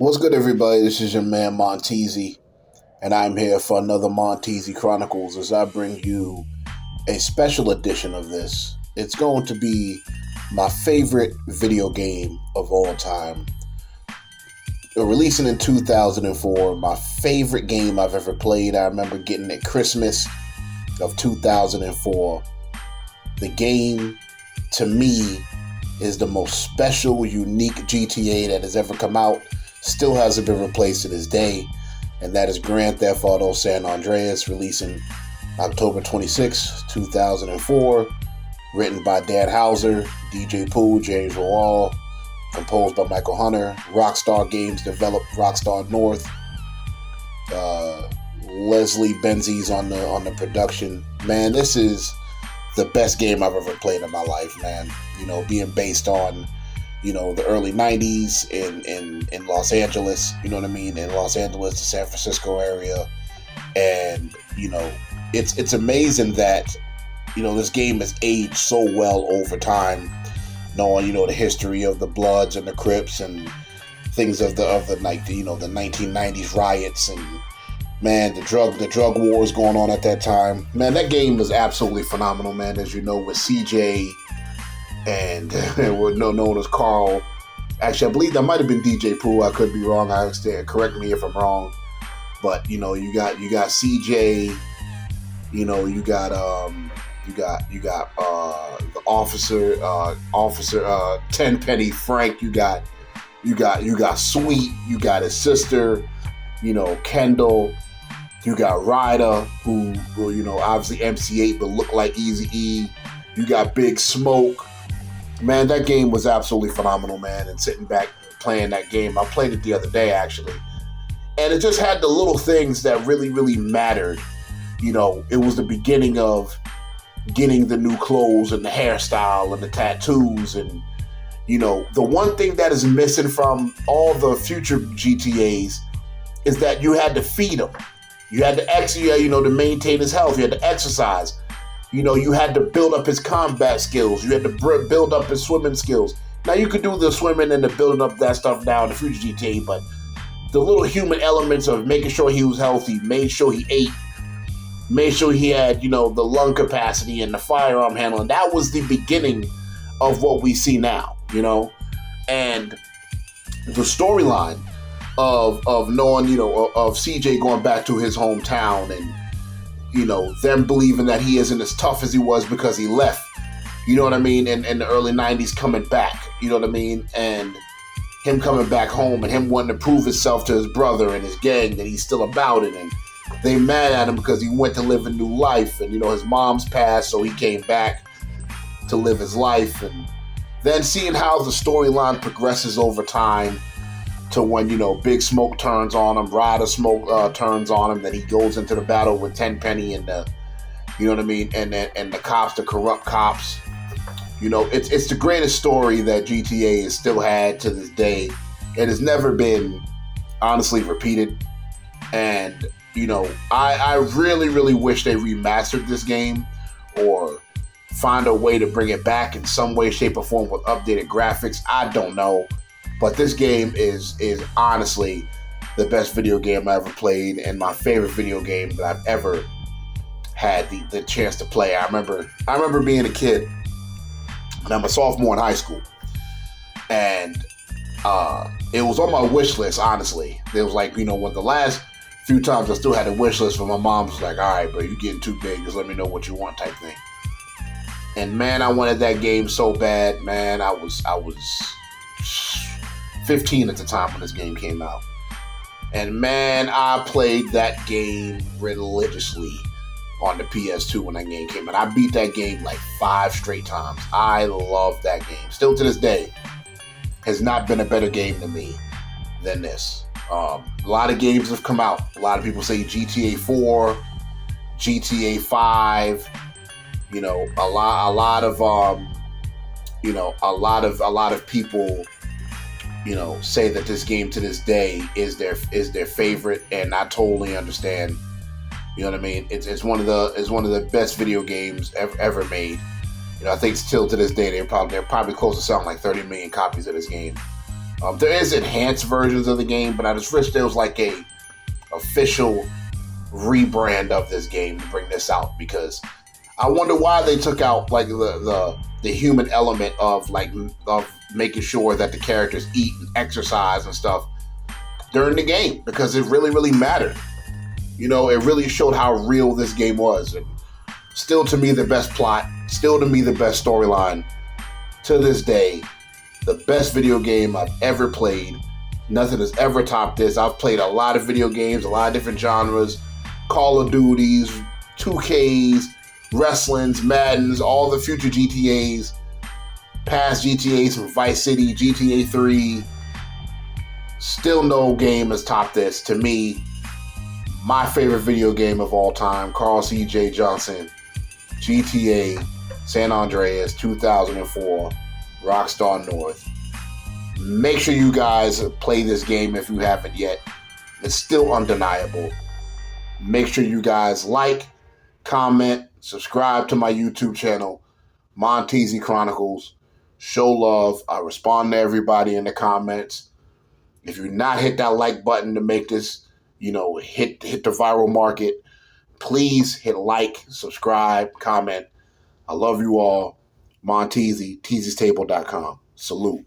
What's good, everybody? This is your man Monteasy, and I'm here for another Monteasy Chronicles as I bring you a special edition of this. It's going to be my favorite video game of all time. Releasing in 2004, my favorite game I've ever played. I remember getting it Christmas of 2004. The game, to me, is the most special, unique GTA that has ever come out. Still hasn't been replaced to this day, and that is Grand Theft Auto San Andreas, releasing October 26, 2004, written by Dan Houser, DJ Pooh, James Rawal, composed by Michael Hunter. Rockstar Games developed Rockstar North. Leslie Benzies on the production. Man, this is the best game I've ever played in my life, man. You know, being based on the early 90s in Los Angeles, you know what I mean? In Los Angeles, the San Francisco area. And, it's amazing that, this game has aged so well over time, knowing, the history of the Bloods and the Crips and things of the 1990s riots and, man, the drug wars going on at that time. Man, that game was absolutely phenomenal, man, as you know, with CJ and we're known as Carl. Actually, I believe that might have been DJ Pooh. I could be wrong. I understand. Correct me if I'm wrong. But you got CJ. You got the officer Tenpenny Frank. You got Sweet. You got his sister. Kendall. You got Ryder, who obviously MC8 but look like Eazy-E. You got Big Smoke. Man, that game was absolutely phenomenal, man. And sitting back playing that game, I played it the other day, actually. And it just had the little things that really, really mattered. It was the beginning of getting the new clothes and the hairstyle and the tattoos. And, the one thing that is missing from all the future GTAs is that you had to feed him. You had to to maintain his health. You had to exercise. You had to build up his combat skills. You had to build up his swimming skills. Now, you could do the swimming and the building up that stuff now in the future GTA, but the little human elements of making sure he was healthy, made sure he ate, made sure he had, the lung capacity and the firearm handling, that was the beginning of what we see now, And the storyline of knowing, of CJ going back to his hometown and, them believing that he isn't as tough as he was because he left, in the early 90s, coming back, and him coming back home and him wanting to prove himself to his brother and his gang that he's still about it, and they mad at him because he went to live a new life, and, his mom's passed, so he came back to live his life, and then seeing how the storyline progresses over time to when, Big Smoke turns on him, Ryder Smoke turns on him, then he goes into the battle with Tenpenny and the, and the cops, the corrupt cops. It's the greatest story that GTA has still had to this day. It has never been, honestly, repeated. And, I really, really wish they remastered this game or find a way to bring it back in some way, shape, or form with updated graphics. I don't know. But this game is honestly the best video game I ever played and my favorite video game that I've ever had the chance to play. I remember being a kid, and I'm a sophomore in high school, and it was on my wish list, honestly. It was like, when the last few times I still had a wish list, but my mom was like, all right, bro, you're getting too big, just let me know what you want type thing. And man, I wanted that game so bad, man. I was 15 at the time when this game came out. And man, I played that game religiously on the PS2 when that game came out. I beat that game like 5 straight times. I love that game. Still to this day, has not been a better game to me than this. A lot of games have come out. A lot of people say GTA 4, GTA 5. A lot of people say that this game to this day is their favorite, and I totally understand. It's one of the best video games ever made. I think still to this day they're probably close to selling like 30 million copies of this game. There is enhanced versions of the game, but I just wish there was like a official rebrand of this game to bring this out, because I wonder why they took out like the human element of making sure that the characters eat and exercise and stuff during the game, because it really mattered. You know, it really showed how real this game was. And still to me the best plot, still to me the best storyline. To this day, the best video game I've ever played. Nothing has ever topped this. I've played a lot of video games, a lot of different genres, Call of Duties, 2Ks, Wrestlings, Maddens, all the future GTAs, past GTAs from Vice City, GTA 3. Still no game has topped this. To me, my favorite video game of all time, Carl C.J. Johnson, GTA San Andreas 2004, Rockstar North. Make sure you guys play this game if you haven't yet. It's still undeniable. Make sure you guys like, comment, subscribe to my YouTube channel, Monteasy Chronicles. Show love. I respond to everybody in the comments. If you're not hit that like button to make this, hit the viral market, please hit like, subscribe, comment. I love you all. Monteasy, teasy'stable.com. Salute.